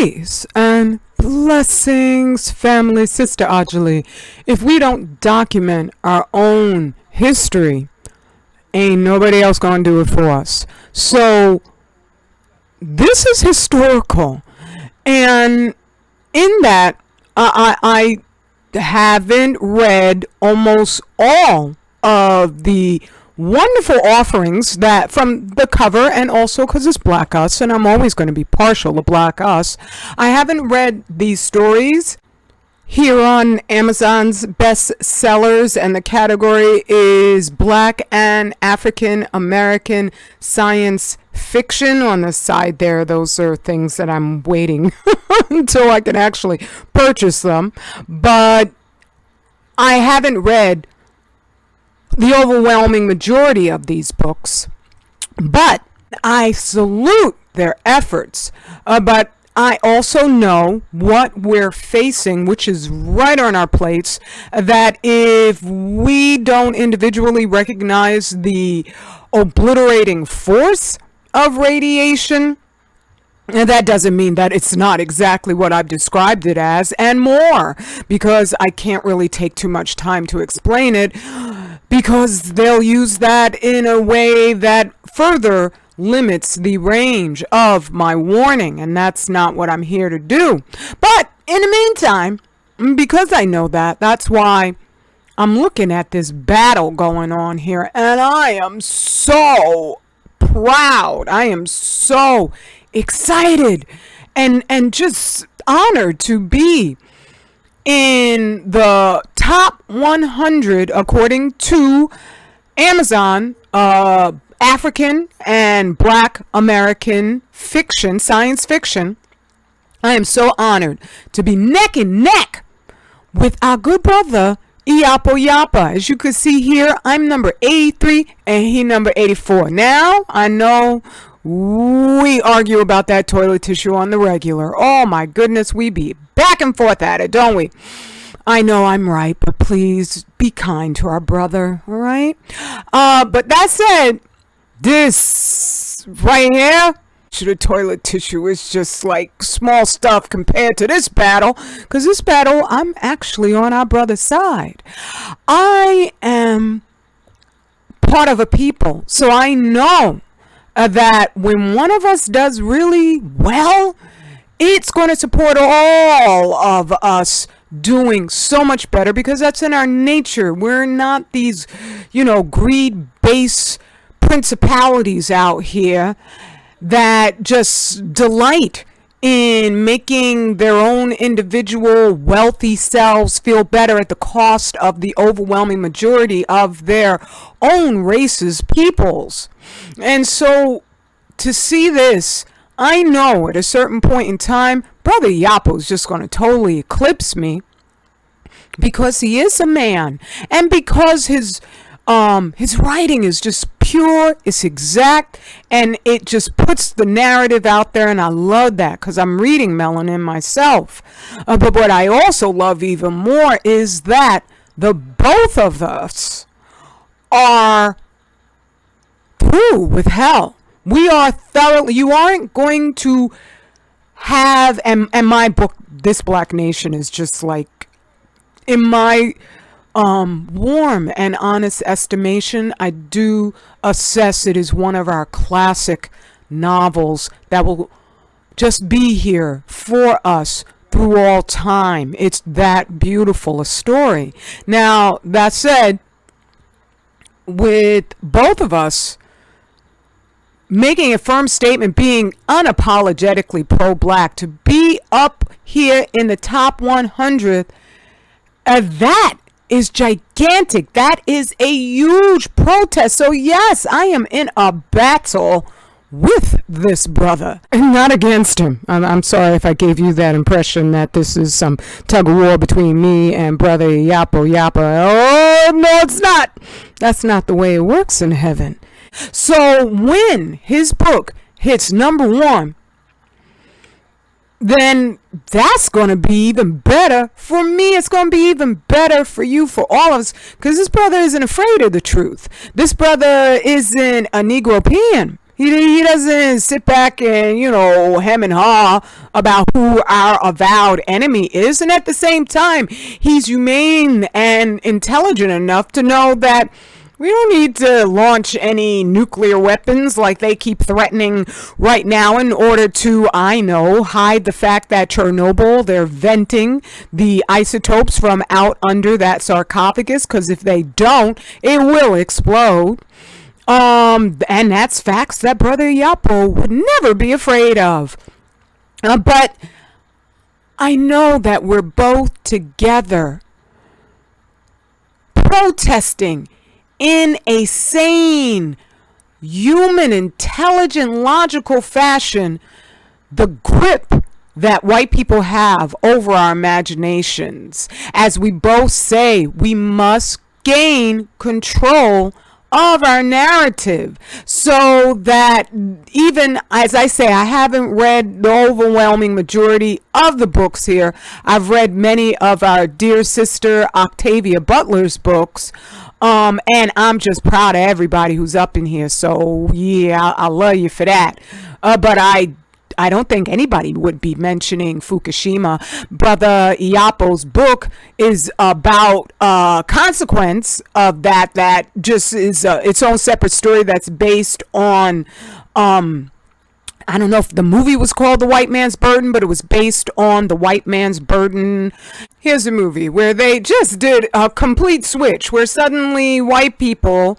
Peace and blessings, family. Sister Ajali. If we don't document our own history, ain't nobody else gonna do it for us. So this is historical, and in that I haven't read almost all of the wonderful offerings that from the cover, and also because it's Black Us and I'm always going to be partial to Black Us. I haven't read these stories here on Amazon's best sellers, and the category is Black and African American science fiction. On the side there, those are things that I'm waiting until I can actually purchase them, but I haven't read the overwhelming majority of these books, but I salute their efforts. But I also know what we're facing, which is right on our plates, that if we don't individually recognize the obliterating force of radiation, and that doesn't mean that it's not exactly what I've described it as, and more, because I can't really take too much time to explain it, because they'll use that in a way that further limits the range of my warning, and that's not what I'm here to do. But in the meantime, because I know that, that's why I'm looking at this battle going on here, and I am so proud. I am so excited and just honored to be in the top 100 according to Amazon African and Black American fiction, science fiction. I am so honored to be neck and neck with our good brother Iyapo Yapa. As you can see here, I'm number 83 and he number 84. Now I know we argue about that toilet tissue on the regular. Oh my goodness, we be back and forth at it, don't we? I know I'm right, but please be kind to our brother, all right? But that said, this right here, the toilet tissue is just like small stuff compared to this battle, because this battle, I'm actually on our brother's side. I am part of a people, so I know that when one of us does really well, it's going to support all of us doing so much better, because that's in our nature. We're not these, greed-based principalities out here that just delight in making their own individual wealthy selves feel better at the cost of the overwhelming majority of their own races, peoples. And so to see this, I know at a certain point in time, Brother Yapo is just going to totally eclipse me, because he is a man, and because his writing is just pure, it's exact, and it just puts the narrative out there, and I love that, because I'm reading Melanin myself. But what I also love even more is that the both of us are through with hell. We are thoroughly, you aren't going to have, and my book, This Black Nation, is just like, in my warm and honest estimation, I do assess it as one of our classic novels that will just be here for us through all time. It's that beautiful a story. Now, that said, with both of us making a firm statement, being unapologetically pro-Black, to be up here in the top 100, that is gigantic. That is a huge protest. So yes, I am in a battle with this brother and not against him. I'm sorry if I gave you that impression that this is some tug of war between me and Brother Yapo Yapa. Oh, no, it's not. That's not the way it works in heaven. So when his book hits number 1, then that's going to be even better for me. It's going to be even better for you, for all of us, because this brother isn't afraid of the truth. This brother isn't a Negropean. He doesn't sit back and, hem and haw about who our avowed enemy is. And at the same time, he's humane and intelligent enough to know that we don't need to launch any nuclear weapons like they keep threatening right now in order to, hide the fact that Chernobyl, they're venting the isotopes from out under that sarcophagus, because if they don't, it will explode. And that's facts that Brother Yapo would never be afraid of. But I know that we're both together protesting in a sane, human, intelligent, logical fashion the grip that white people have over our imaginations. As we both say, we must gain control of our narrative, so that, even as I say, I haven't read the overwhelming majority of the books here. I've read many of our dear sister Octavia Butler's books, and I'm just proud of everybody who's up in here. So yeah, I love you for that. But I don't think anybody would be mentioning Fukushima. Brother Iapo's book is about consequence of that just is its own separate story that's based on, I don't know if the movie was called The White Man's Burden, but it was based on The White Man's Burden. Here's a movie where they just did a complete switch, where suddenly white people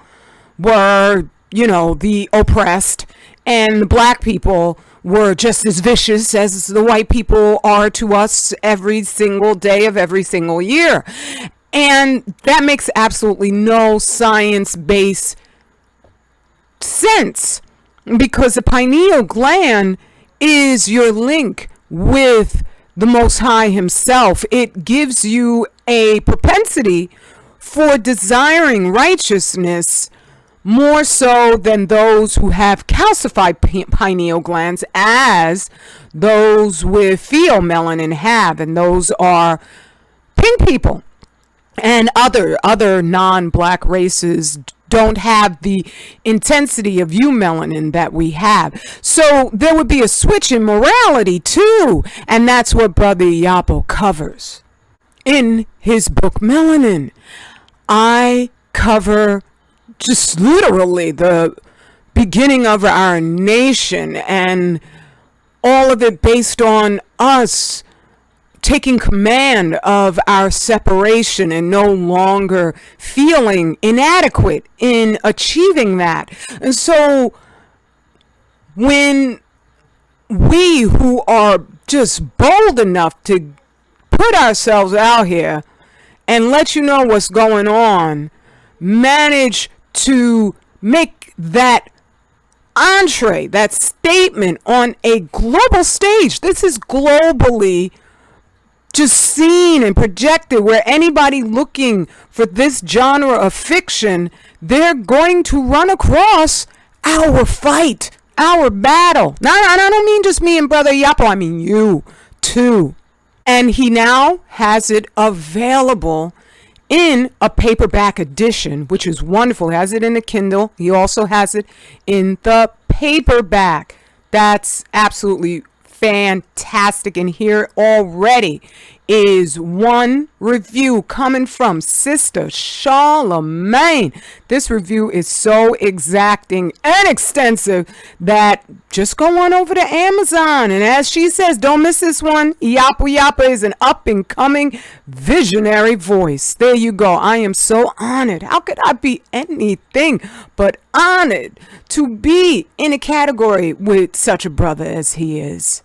were, the oppressed, and the black people were just as vicious as the white people are to us every single day of every single year. And that makes absolutely no science-based sense, because the pineal gland is your link with the Most High himself. It gives you a propensity for desiring righteousness more so than those who have calcified pineal glands, as those with pheomelanin have, and those are pink people. And other non-black races don't have the intensity of eumelanin that we have. So there would be a switch in morality too, and that's what Brother Yapo covers in his book Melanin. I cover just literally the beginning of our nation, and all of it based on us taking command of our separation and no longer feeling inadequate in achieving that. And so when we who are just bold enough to put ourselves out here and let you know what's going on, manage to make that entree, that statement on a global stage. This is globally just seen and projected, where anybody looking for this genre of fiction, they're going to run across our fight, our battle. Now, I don't mean just me and Brother Yapo, I mean you too. And he now has it available in a paperback edition, which is wonderful. He has it in the Kindle. He also has it in the paperback. That's absolutely fantastic. And here already is one review coming from Sister Charlemagne. This review is so exacting and extensive that just go on over to Amazon, and as she says, don't miss this one. Yapa is an up and coming visionary voice. There you go. I am so honored. How could I be anything but honored to be in a category with such a brother as he is?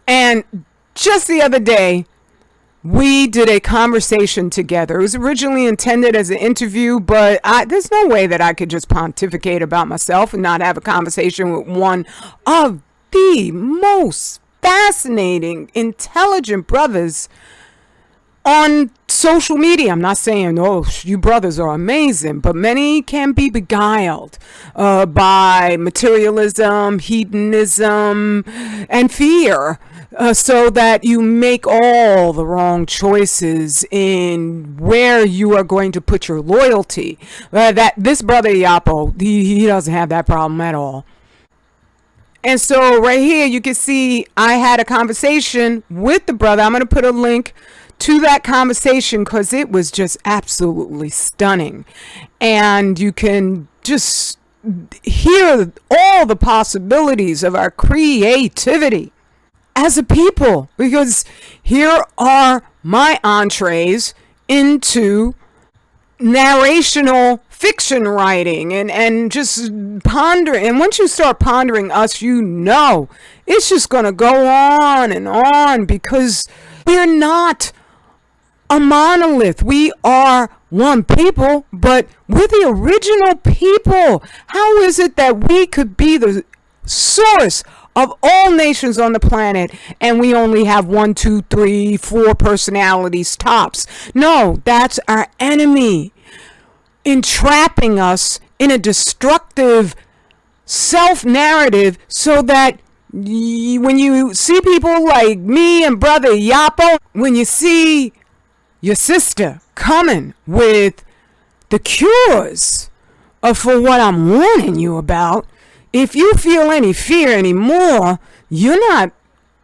And just the other day, we did a conversation together. It was originally intended as an interview, but there's no way that I could just pontificate about myself and not have a conversation with one of the most fascinating, intelligent brothers on social media. I'm not saying, oh, you brothers are amazing, but many can be beguiled by materialism, hedonism, and fear. So that you make all the wrong choices in where you are going to put your loyalty. That this brother Yapo, he doesn't have that problem at all. And so right here, you can see I had a conversation with the brother. I'm going to put a link to that conversation because it was just absolutely stunning. And you can just hear all the possibilities of our creativity as a people, because here are my entrees into narrational fiction writing and just ponder. And once you start pondering us, you know it's just going to go on because we're not a monolith. We are one people, but we're the original people. How is it that we could be the source of all nations on the planet and we only have 1, 2, 3, 4 personalities tops? No, that's our enemy, entrapping us in a destructive self-narrative so that when you see people like me and brother Yapo, when you see your sister coming with the cures for what I'm warning you about, if you feel any fear anymore, you're not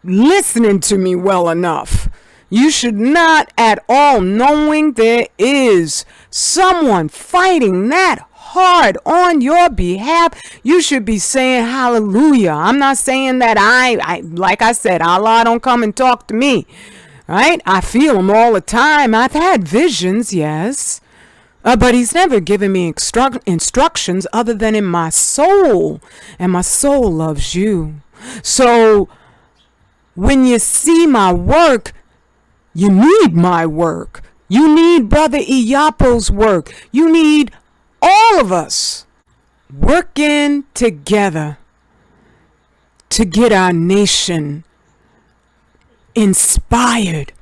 listening to me well enough. You should not at all, knowing there is someone fighting that hard on your behalf, you should be saying hallelujah. I'm not saying that I like I said, Allah don't come and talk to me, right? I feel him all the time. I've had visions, yes. But he's never given me instructions other than in my soul. And my soul loves you. So when you see my work, you need my work. You need Brother Iyapo's work. You need all of us working together to get our nation inspired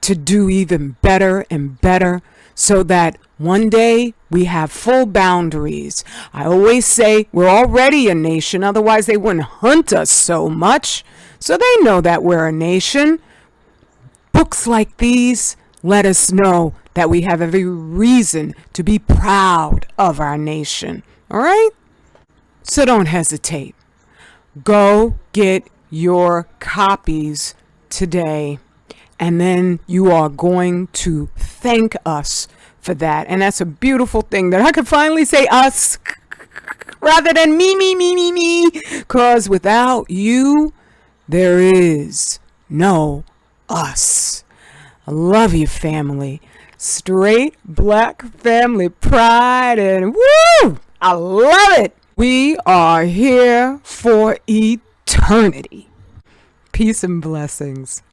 to do even better and better, so that one day we have full boundaries. I always say we're already a nation, otherwise they wouldn't hunt us so much. So they know that we're a nation. Books like these let us know that we have every reason to be proud of our nation. All right? So don't hesitate. Go get your copies today. And then you are going to thank us for that. And that's a beautiful thing that I could finally say us rather than me. Because without you, there is no us. I love you, family. Straight black family pride, and woo! I love it. We are here for eternity. Peace and blessings.